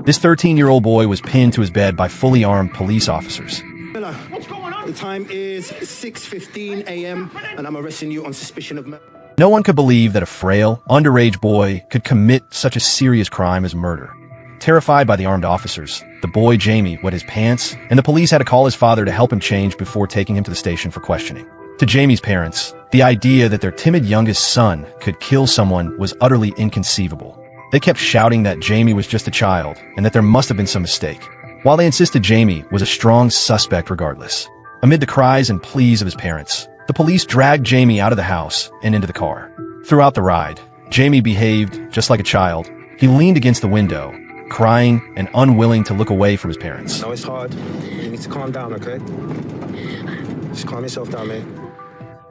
This 13-year-old boy was pinned to his bed by fully armed police officers. What's going on? The time is 6:15 a.m. and I'm arresting you on suspicion of murder. No one could believe that a frail, underage boy could commit such a serious crime as murder. Terrified by the armed officers, the boy Jamie wet his pants, and the police had to call his father to help him change before taking him to the station for questioning. To Jamie's parents, the idea that their timid youngest son could kill someone was utterly inconceivable. They kept shouting that Jamie was just a child and that there must have been some mistake, while they insisted Jamie was a strong suspect regardless. Amid the cries and pleas of his parents, the police dragged Jamie out of the house and into the car. Throughout the ride, Jamie behaved just like a child. He leaned against the window, crying and unwilling to look away from his parents. No, it's hard. You need to calm down, okay? Just calm yourself down, mate.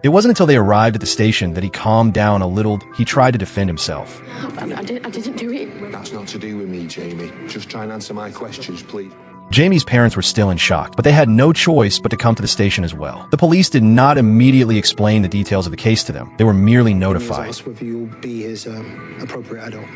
It wasn't until they arrived at the station that he calmed down a little. He tried to defend himself. I didn't do it. That's not to do with me, Jamie. Just try and answer my questions, please. Jamie's parents were still in shock, but they had no choice but to come to the station as well. The police did not immediately explain the details of the case to them. They were merely notified. Ask whether you'll be his appropriate adult.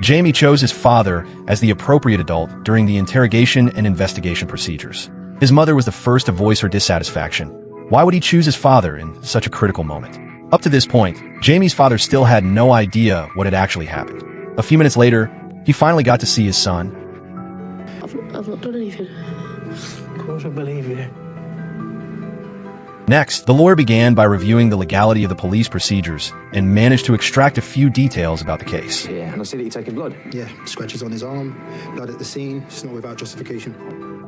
Jamie chose his father as the appropriate adult during the interrogation and investigation procedures. His mother was the first to voice her dissatisfaction. Why would he choose his father in such a critical moment? Up to this point, Jamie's father still had no idea what had actually happened. A few minutes later, he finally got to see his son. I've not done anything. Of course I believe you. Next, the lawyer began by reviewing the legality of the police procedures and managed to extract a few details about the case. Yeah, and I see that you're taking blood. Yeah, scratches on his arm, blood at the scene, it's not without justification.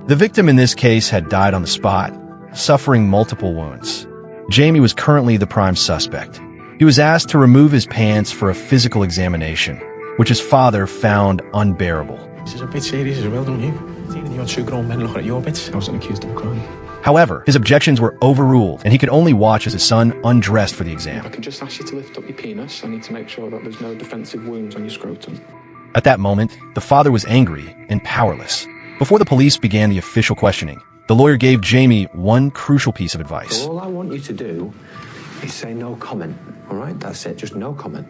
The victim in this case had died on the spot, suffering multiple wounds. Jamie was currently the prime suspect. He was asked to remove his pants for a physical examination, which his father found unbearable. This is a bit serious as well, don't you? Taking your two grown men looking at your bits. I wasn't accused of a crime. However, his objections were overruled, and he could only watch as his son undressed for the exam. I can just ask you to lift up your penis. I need to make sure that there's no defensive wounds on your scrotum. At that moment, the father was angry and powerless. Before the police began the official questioning, the lawyer gave Jamie one crucial piece of advice. So all I want you to do is say no comment, all right? That's it, just no comment.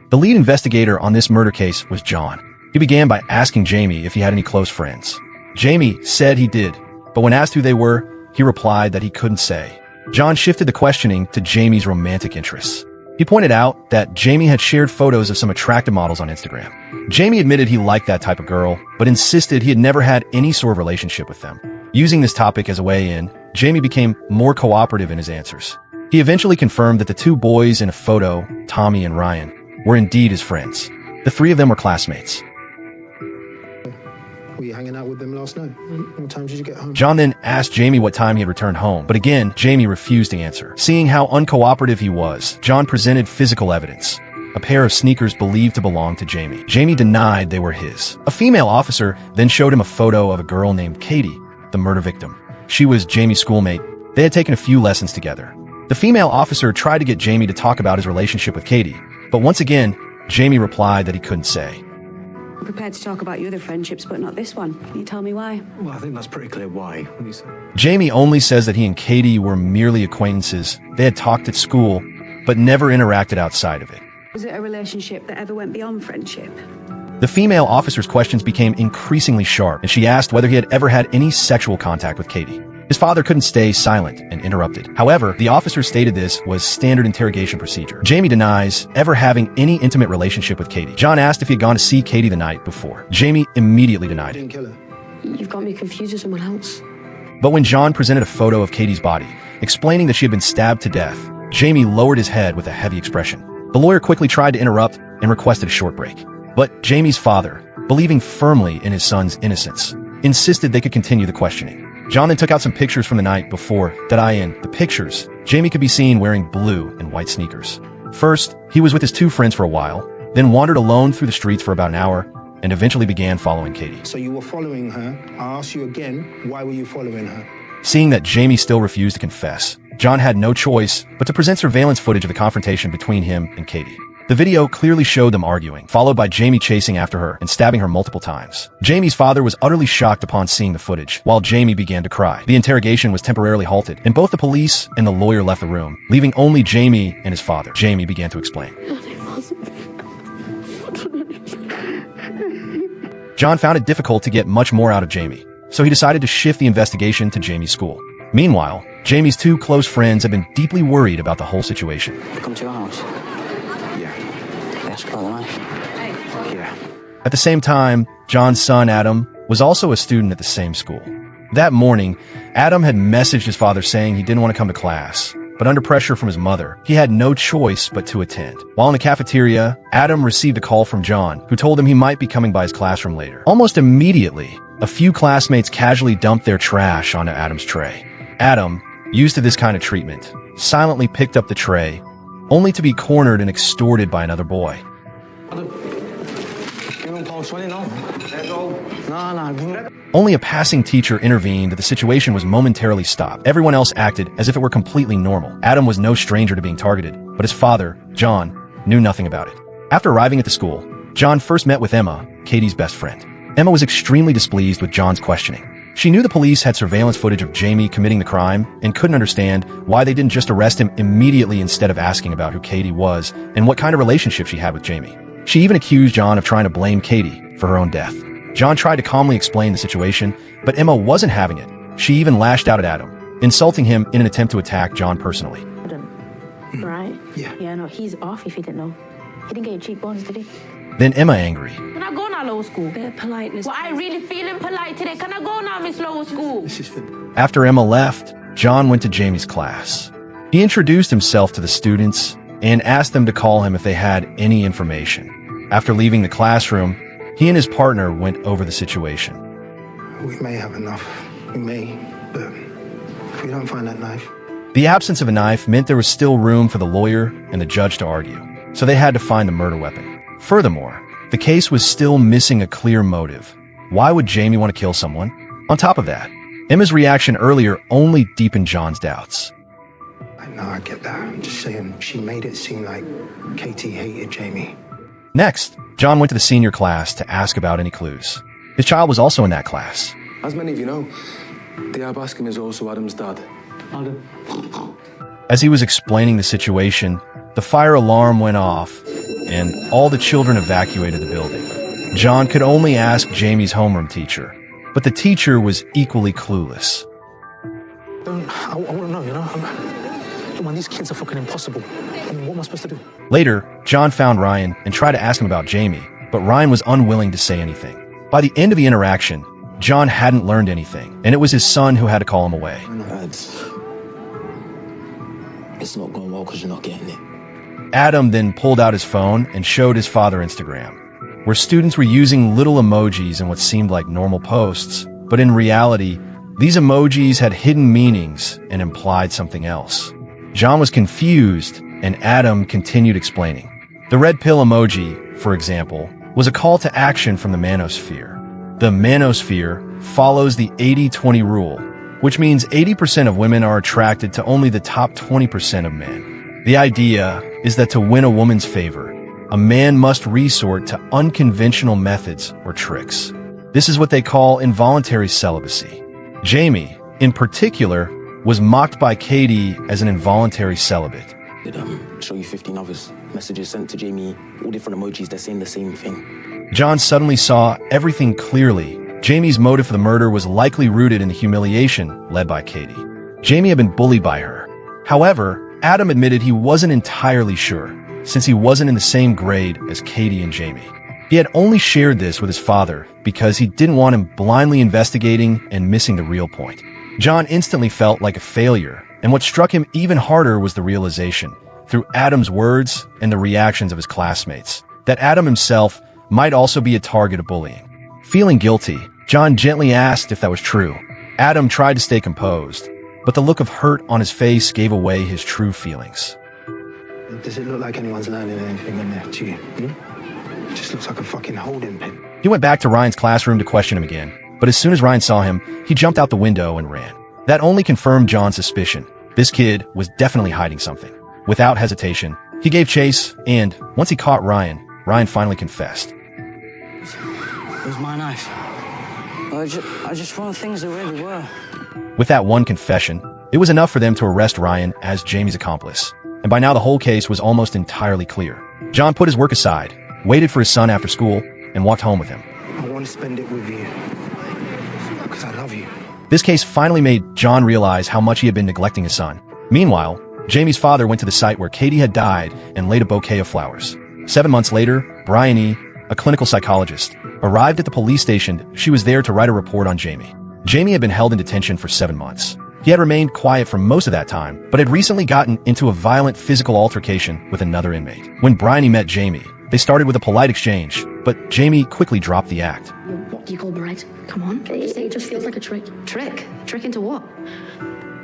The lead investigator on this murder case was John. He began by asking Jamie if he had any close friends. Jamie said he did, but when asked who they were, he replied that he couldn't say. John shifted the questioning to Jamie's romantic interests. He pointed out that Jamie had shared photos of some attractive models on Instagram. Jamie admitted he liked that type of girl, but insisted he had never had any sort of relationship with them. Using this topic as a way in, Jamie became more cooperative in his answers. He eventually confirmed that the two boys in a photo, Tommy and Ryan, were indeed his friends. The three of them were classmates. Were you hanging out with them last night? What time did you get home? John then asked Jamie what time he had returned home, but again, Jamie refused to answer. Seeing how uncooperative he was, John presented physical evidence. A pair of sneakers believed to belong to Jamie. Jamie denied they were his. A female officer then showed him a photo of a girl named Katie, the murder victim. She was Jamie's schoolmate. They had taken a few lessons together. The female officer tried to get Jamie to talk about his relationship with Katie, but once again, Jamie replied that he couldn't say. I'm prepared to talk about your other friendships, but not this one. Can you tell me why? Well, I think that's pretty clear why. What do you say? Jamie only says that he and Katie were merely acquaintances. They had talked at school, but never interacted outside of it. Was it a relationship that ever went beyond friendship? The female officer's questions became increasingly sharp, and she asked whether he had ever had any sexual contact with Katie. His father couldn't stay silent and interrupted. However, the officer stated this was standard interrogation procedure. Jamie denies ever having any intimate relationship with Katie. John asked if he had gone to see Katie the night before. Jamie immediately denied Didn't it. kill her. You've got me confused with someone else. But when John presented a photo of Katie's body, explaining that she had been stabbed to death, Jamie lowered his head with a heavy expression. The lawyer quickly tried to interrupt and requested a short break. But Jamie's father, believing firmly in his son's innocence, insisted they could continue the questioning. John then took out some pictures from the night before that in the pictures, Jamie could be seen wearing blue and white sneakers. First, he was with his two friends for a while, then wandered alone through the streets for about an hour, and eventually began following Katie. So you were following her. I ask you again, why were you following her? Seeing that Jamie still refused to confess, John had no choice but to present surveillance footage of the confrontation between him and Katie. The video clearly showed them arguing, followed by Jamie chasing after her and stabbing her multiple times. Jamie's father was utterly shocked upon seeing the footage, while Jamie began to cry. The interrogation was temporarily halted, and both the police and the lawyer left the room, leaving only Jamie and his father. Jamie began to explain. John found it difficult to get much more out of Jamie, so he decided to shift the investigation to Jamie's school. Meanwhile, Jamie's two close friends have been deeply worried about the whole situation. Come to your house. Yeah. Let's call the knife. Yeah. At the same time, John's son, Adam, was also a student at the same school. That morning, Adam had messaged his father saying he didn't want to come to class, but under pressure from his mother, he had no choice but to attend. While in the cafeteria, Adam received a call from John, who told him he might be coming by his classroom later. Almost immediately, a few classmates casually dumped their trash onto Adam's tray. Adam, used to this kind of treatment, silently picked up the tray, only to be cornered and extorted by another boy. Only a passing teacher intervened that the situation was momentarily stopped. Everyone else acted as if it were completely normal. Adam was no stranger to being targeted, but his father, John, knew nothing about it. After arriving at the school, John first met with Emma, Katie's best friend. Emma was extremely displeased with John's questioning. She knew the police had surveillance footage of Jamie committing the crime and couldn't understand why they didn't just arrest him immediately instead of asking about who Katie was and what kind of relationship she had with Jamie. She even accused John of trying to blame Katie for her own death. John tried to calmly explain the situation, but Emma wasn't having it. She even lashed out at Adam, insulting him in an attempt to attack John personally. Right? Yeah. Yeah, no, he's off if he didn't know. He didn't get your cheekbones, did he? Then Emma, angry, Can I go now, lower school? Bit of politeness. Well, I really feeling polite today. Can I go now, Miss Lower School? This is for... After Emma left, John went to Jamie's class. He introduced himself to the students and asked them to call him if they had any information. After leaving the classroom, he and his partner went over the situation. We may have enough. We may, but if we don't find that knife... The absence of a knife meant there was still room for the lawyer and the judge to argue, so they had to find the murder weapon. Furthermore, the case was still missing a clear motive. Why would Jamie want to kill someone? On top of that, Emma's reaction earlier only deepened John's doubts. I know, I get that. I'm just saying, she made it seem like Katie hated Jamie. Next, John went to the senior class to ask about any clues. His child was also in that class. As many of you know, the Abaskin is also Adam's dad. As he was explaining the situation, the fire alarm went off and all the children evacuated the building. John could only ask Jamie's homeroom teacher, but the teacher was equally clueless. I want to know, you know? Man, these kids are fucking impossible. I mean, what am I supposed to do? Later, John found Ryan and tried to ask him about Jamie, but Ryan was unwilling to say anything. By the end of the interaction, John hadn't learned anything, and it was his son who had to call him away. It's not going well because you're not getting it. Adam then pulled out his phone and showed his father Instagram, where students were using little emojis in what seemed like normal posts, but in reality, these emojis had hidden meanings and implied something else. John was confused, and Adam continued explaining. The red pill emoji, for example, was a call to action from the manosphere. The manosphere follows the 80-20 rule, which means 80% of women are attracted to only the top 20% of men. The idea is that to win a woman's favor, a man must resort to unconventional methods or tricks. This is what they call involuntary celibacy. Jamie, in particular, was mocked by Katie as an involuntary celibate. Did show you 15 others. Messages sent to Jamie, all different emojis, they're saying the same thing. John suddenly saw everything clearly. Jamie's motive for the murder was likely rooted in the humiliation led by Katie. Jamie had been bullied by her. However, Adam admitted he wasn't entirely sure, since he wasn't in the same grade as Katie and Jamie. He had only shared this with his father because he didn't want him blindly investigating and missing the real point. John instantly felt like a failure, and what struck him even harder was the realization, through Adam's words and the reactions of his classmates, that Adam himself might also be a target of bullying. Feeling guilty, John gently asked if that was true. Adam tried to stay composed, but the look of hurt on his face gave away his true feelings. Does it look like anyone's learning anything in there to you? It just looks like a fucking holding pen. He went back to Ryan's classroom to question him again, but as soon as Ryan saw him, he jumped out the window and ran. That only confirmed John's suspicion. This kid was definitely hiding something. Without hesitation, he gave chase, and once he caught Ryan, Ryan finally confessed. It was my knife. I just found things the way they were. With that one confession, it was enough for them to arrest Ryan as Jamie's accomplice, and by now the whole case was almost entirely clear. John put his work aside, waited for his son after school, and walked home with him. I want want to spend it with you. Because I love you. This case finally made John realize how much he had been neglecting his son. Meanwhile, Jamie's father went to the site where Katie had died and laid a bouquet of flowers. 7 months later, Brian E., a clinical psychologist, arrived at the police station. She was there to write a report on Jamie. Jamie had been held in detention for 7 months. He had remained quiet for most of that time, but had recently gotten into a violent physical altercation with another inmate. When Brian E. met Jamie, they started with a polite exchange, but Jamie quickly dropped the act. What do you call bright? Come on. It just feels like a trick. Trick? Trick into what?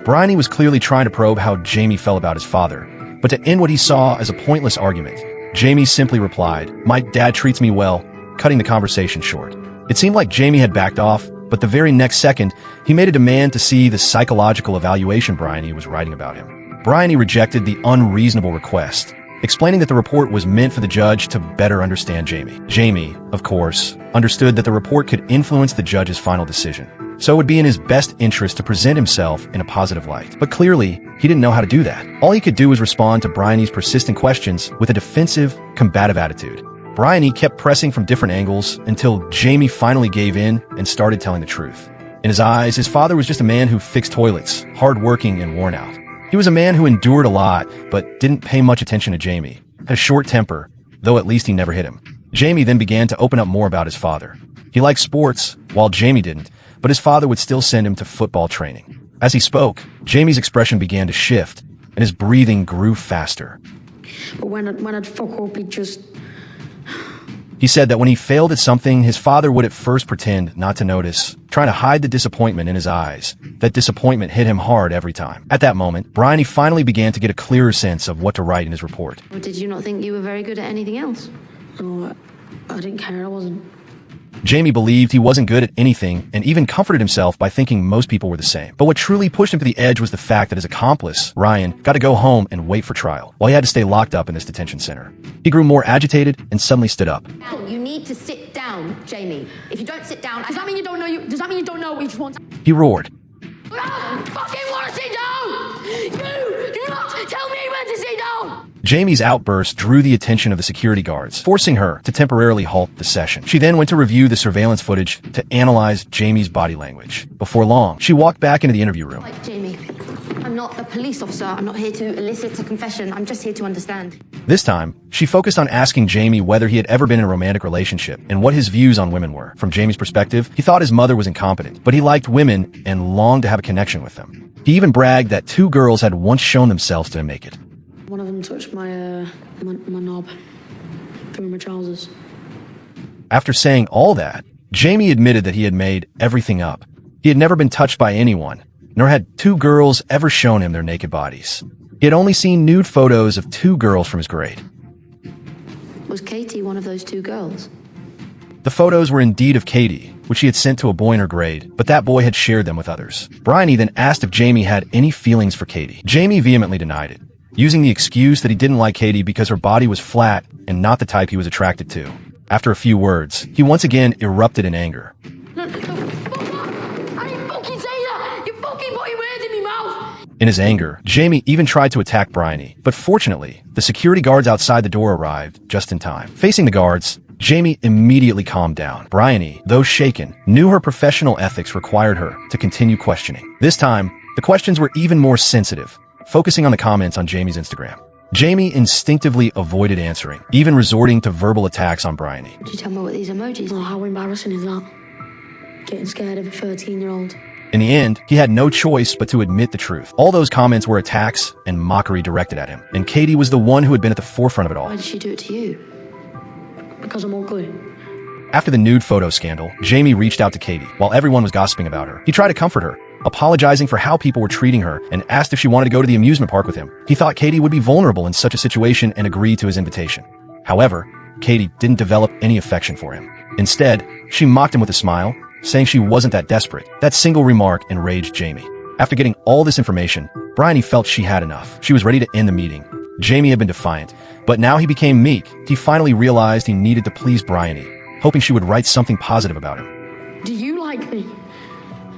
Brian E. was clearly trying to probe how Jamie felt about his father, but to end what he saw as a pointless argument, Jamie simply replied, "My dad treats me well," cutting the conversation short. It seemed like Jamie had backed off, but the very next second, he made a demand to see the psychological evaluation Brian E. was writing about him. Brian E. rejected the unreasonable request, explaining that the report was meant for the judge to better understand Jamie. Jamie, of course, understood that the report could influence the judge's final decision, so it would be in his best interest to present himself in a positive light. But clearly, he didn't know how to do that. All he could do was respond to Brian E.'s persistent questions with a defensive, combative attitude. Brian E. kept pressing from different angles until Jamie finally gave in and started telling the truth. In his eyes, his father was just a man who fixed toilets, hardworking and worn out. He was a man who endured a lot, but didn't pay much attention to Jamie, had a short temper, though at least he never hit him. Jamie then began to open up more about his father. He liked sports, while Jamie didn't, but his father would still send him to football training. As he spoke, Jamie's expression began to shift, and his breathing grew faster. But when I'd fuck up, he'd just... He said that when he failed at something, his father would at first pretend not to notice, trying to hide the disappointment in his eyes. That disappointment hit him hard every time. At that moment, Brian finally began to get a clearer sense of what to write in his report. Or did you not think you were very good at anything else? No, I didn't care. I wasn't. Jamie believed he wasn't good at anything and even comforted himself by thinking most people were the same. But what truly pushed him to the edge was the fact that his accomplice, Ryan, got to go home and wait for trial, while he had to stay locked up in this detention center. He grew more agitated and suddenly stood up. You need to sit down, Jamie. If you don't sit down, does that mean you don't know does that mean you don't know what you just want? He roared. I don't fucking want to sit down! You do not tell me when to sit down! Jamie's outburst drew the attention of the security guards, forcing her to temporarily halt the session. She then went to review the surveillance footage to analyze Jamie's body language. Before long, she walked back into the interview room. Like, Jamie, I'm not a police officer. I'm not here to elicit a confession. I'm just here to understand. This time, she focused on asking Jamie whether he had ever been in a romantic relationship and what his views on women were. From Jamie's perspective, he thought his mother was incompetent, but he liked women and longed to have a connection with them. He even bragged that 2 girls had once shown themselves to him naked. One of them touched my knob through my trousers. After saying all that, Jamie admitted that he had made everything up. He had never been touched by anyone, nor had 2 girls ever shown him their naked bodies. He had only seen nude photos of 2 girls from his grade. Was Katie one of those 2 girls? The photos were indeed of Katie, which he had sent to a boy in her grade, but that boy had shared them with others. Brian then asked if Jamie had any feelings for Katie. Jamie vehemently denied it, using the excuse that he didn't like Katie because her body was flat and not the type he was attracted to. After a few words, he once again erupted in anger. No, fuck that! I didn't fucking say that! You fucking put your words in my mouth! In his anger, Jamie even tried to attack Brian, but fortunately, the security guards outside the door arrived just in time. Facing the guards, Jamie immediately calmed down. Brian, though shaken, knew her professional ethics required her to continue questioning. This time, the questions were even more sensitive, focusing on the comments on Jamie's Instagram. Jamie instinctively avoided answering, even resorting to verbal attacks on Brian. Could you tell me what these emojis Oh, are? how embarrassing is that? Getting scared of a 13-year-old. In the end, he had no choice but to admit the truth. All those comments were attacks and mockery directed at him, and Katie was the one who had been at the forefront of it all. Why did she do it to you? Because I'm ugly. After the nude photo scandal, Jamie reached out to Katie while everyone was gossiping about her. He tried to comfort her, apologizing for how people were treating her, and asked if she wanted to go to the amusement park with him. He thought Katie would be vulnerable in such a situation and agreed to his invitation. However, Katie didn't develop any affection for him. Instead, she mocked him with a smile, saying she wasn't that desperate. That single remark enraged Jamie. After getting all this information, Brian felt she had enough. She was ready to end the meeting. Jamie had been defiant, but now he became meek. He finally realized he needed to please Brian, hoping she would write something positive about him. Do you like me?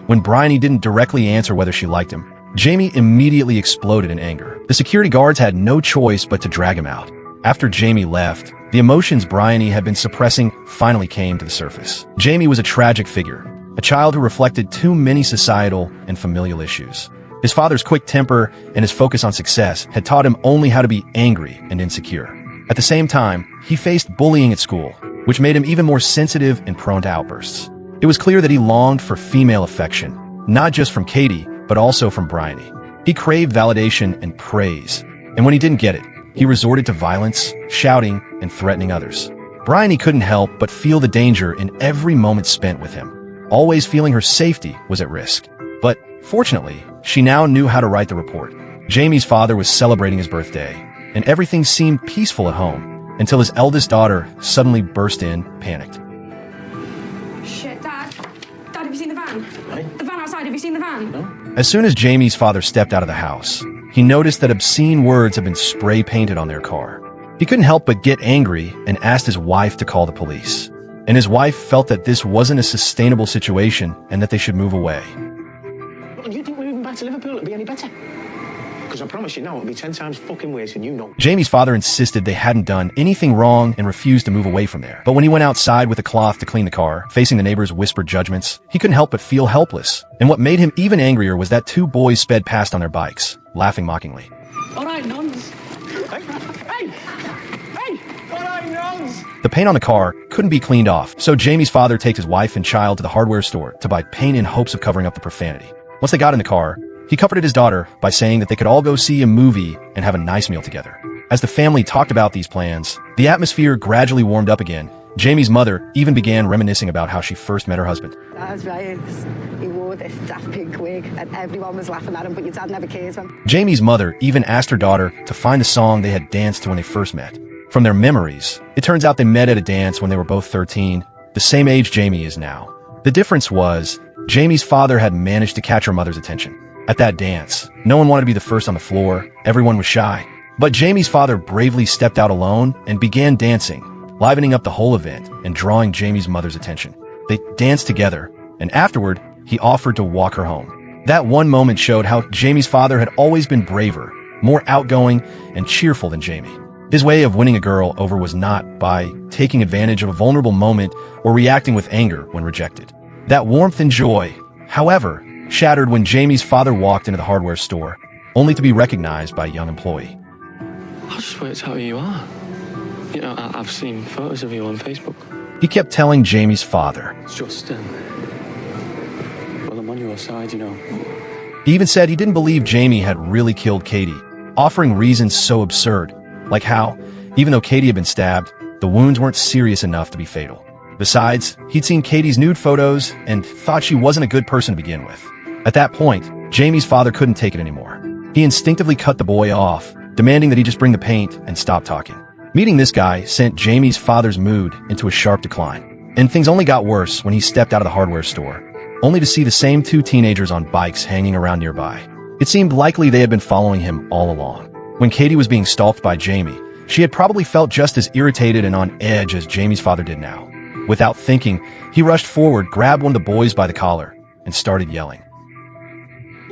When Brian didn't directly answer whether she liked him, Jamie immediately exploded in anger. The security guards had no choice but to drag him out. After Jamie left, the emotions Bryony had been suppressing finally came to the surface. Jamie was a tragic figure, a child who reflected too many societal and familial issues. His father's quick temper and his focus on success had taught him only how to be angry and insecure. At the same time, he faced bullying at school, which made him even more sensitive and prone to outbursts. It was clear that he longed for female affection, not just from Katie, but also from Bryony. He craved validation and praise, and when he didn't get it, he resorted to violence, shouting, and threatening others. Bryony couldn't help but feel the danger in every moment spent with him, always feeling her safety was at risk. But fortunately, she now knew how to write the report. Jamie's father was celebrating his birthday, and everything seemed peaceful at home, until his eldest daughter suddenly burst in, panicked. Shit, Dad. Dad, have you seen the van? The van outside, have you seen the van? No? As soon as Jamie's father stepped out of the house, he noticed that obscene words had been spray painted on their car. He couldn't help but get angry and asked his wife to call the police. And his wife felt that this wasn't a sustainable situation and that they should move away. Do you think we're moving back to Liverpool? It'll be any better? Because I promise you now, it'll be 10 times fucking worse, and you know. Jamie's father insisted they hadn't done anything wrong and refused to move away from there. But when he went outside with a cloth to clean the car, facing the neighbors' whispered judgments, he couldn't help but feel helpless. And what made him even angrier was that two boys sped past on their bikes, laughing mockingly. All right, nons. Hey! All right, nons! The paint on the car couldn't be cleaned off, so Jamie's father takes his wife and child to the hardware store to buy paint in hopes of covering up the profanity. Once they got in the car, he comforted his daughter by saying that they could all go see a movie and have a nice meal together. As the family talked about these plans, the atmosphere gradually warmed up again. Jamie's mother even began reminiscing about how she first met her husband. That's right. He wore this daft pink wig and everyone was laughing at him, but your dad never cares, man. Jamie's mother even asked her daughter to find the song they had danced to when they first met. From their memories, it turns out they met at a dance when they were both 13, the same age Jamie is now. The difference was, Jamie's father had managed to catch her mother's attention. At that dance, no one wanted to be the first on the floor, everyone was shy. But Jamie's father bravely stepped out alone and began dancing, livening up the whole event and drawing Jamie's mother's attention. They danced together, and afterward, he offered to walk her home. That one moment showed how Jamie's father had always been braver, more outgoing, and cheerful than Jamie. His way of winning a girl over was not by taking advantage of a vulnerable moment or reacting with anger when rejected. That warmth and joy, however, shattered when Jamie's father walked into the hardware store, only to be recognized by a young employee. I just worked out who you are. You know, I've seen photos of you on Facebook. He kept telling Jamie's father. It's just, well, I'm on your side, you know. He even said he didn't believe Jamie had really killed Katie, offering reasons so absurd, like how, even though Katie had been stabbed, the wounds weren't serious enough to be fatal. Besides, he'd seen Katie's nude photos and thought she wasn't a good person to begin with. At that point, Jamie's father couldn't take it anymore. He instinctively cut the boy off, demanding that he just bring the paint and stop talking. Meeting this guy sent Jamie's father's mood into a sharp decline, and things only got worse when he stepped out of the hardware store, only to see the same two teenagers on bikes hanging around nearby. It seemed likely they had been following him all along. When Katie was being stalked by Jamie, she had probably felt just as irritated and on edge as Jamie's father did now. Without thinking, he rushed forward, grabbed one of the boys by the collar, and started yelling.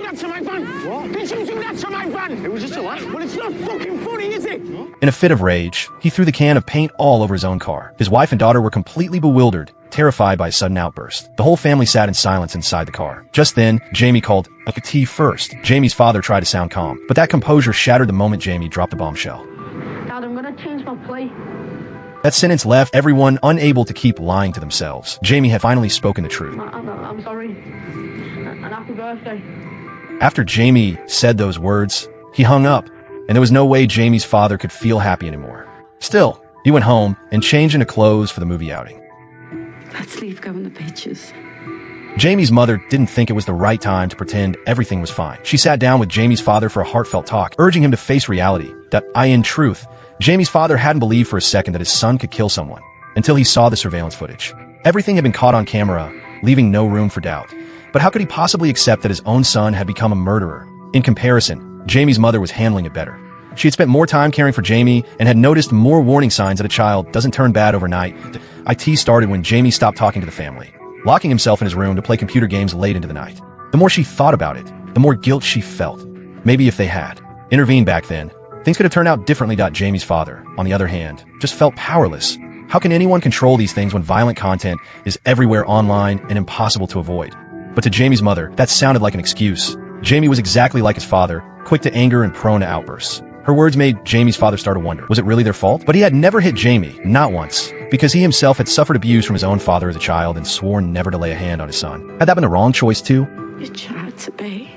That's my van! What? He's using that to my van! It was just a laugh. Well, it's not fucking funny, is it? In a fit of rage, he threw the can of paint all over his own car. His wife and daughter were completely bewildered, terrified by a sudden outburst. The whole family sat in silence inside the car. Just then, Jamie called a tea first. Jamie's father tried to sound calm, but that composure shattered the moment Jamie dropped the bombshell. Dad, I'm gonna change my play. That sentence left everyone unable to keep lying to themselves. Jamie had finally spoken the truth. I'm sorry. And happy birthday. After Jamie said those words, he hung up, and there was no way Jamie's father could feel happy anymore. Still, he went home and changed into clothes for the movie outing. Let's leave go in the pictures. Jamie's mother didn't think it was the right time to pretend everything was fine. She sat down with Jamie's father for a heartfelt talk, urging him to face reality, that in truth, Jamie's father hadn't believed for a second that his son could kill someone, until he saw the surveillance footage. Everything had been caught on camera, leaving no room for doubt. But how could he possibly accept that his own son had become a murderer? In comparison, Jamie's mother was handling it better. She had spent more time caring for Jamie and had noticed more warning signs that a child doesn't turn bad overnight. IT started when Jamie stopped talking to the family, locking himself in his room to play computer games late into the night. The more she thought about it, the more guilt she felt. Maybe if they had intervened back then, Things could have turned out differently. Jamie's father, on the other hand, just felt powerless. How can anyone control these things when violent content is everywhere online and impossible to avoid? But to Jamie's mother, that sounded like an excuse. Jamie was exactly like his father, quick to anger and prone to outbursts. Her words made Jamie's father start to wonder, was it really their fault? But he had never hit Jamie, not once, because he himself had suffered abuse from his own father as a child and sworn never to lay a hand on his son. Had that been the wrong choice too? You tried to be.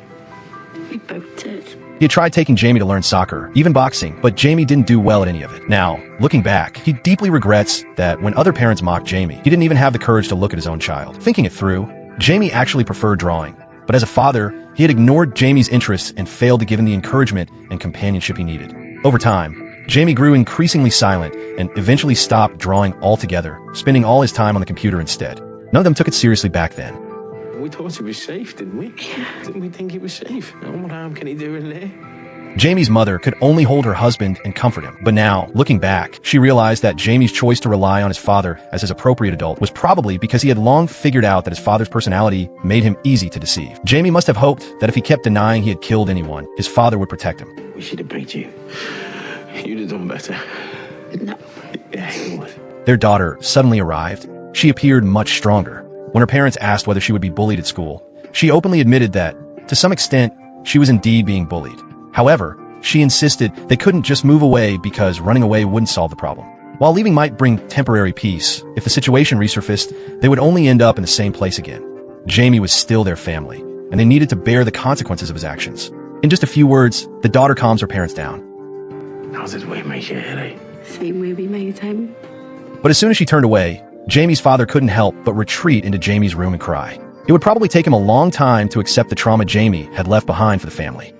We both did. He had tried taking Jamie to learn soccer, even boxing, but Jamie didn't do well at any of it. Now, looking back, he deeply regrets that when other parents mocked Jamie, he didn't even have the courage to look at his own child. Thinking it through, Jamie actually preferred drawing. But as a father, he had ignored Jamie's interests and failed to give him the encouragement and companionship he needed. Over time, Jamie grew increasingly silent and eventually stopped drawing altogether, spending all his time on the computer instead. None of them took it seriously back then. We thought it was safe, didn't we? Didn't we think it was safe? What harm can he do in there? Jamie's mother could only hold her husband and comfort him. But now, looking back, she realized that Jamie's choice to rely on his father as his appropriate adult was probably because he had long figured out that his father's personality made him easy to deceive. Jamie must have hoped that if he kept denying he had killed anyone, his father would protect him. We should have beat you. You'd have done better. No. Yeah, you would. Their daughter suddenly arrived. She appeared much stronger. When her parents asked whether she would be bullied at school, she openly admitted that, to some extent, she was indeed being bullied. However, she insisted they couldn't just move away because running away wouldn't solve the problem. While leaving might bring temporary peace, if the situation resurfaced, they would only end up in the same place again. Jamie was still their family, and they needed to bear the consequences of his actions. In just a few words, the daughter calms her parents down. How did we make it, Ellie? Same way we made him. But as soon as she turned away, Jamie's father couldn't help but retreat into Jamie's room and cry. It would probably take him a long time to accept the trauma Jamie had left behind for the family.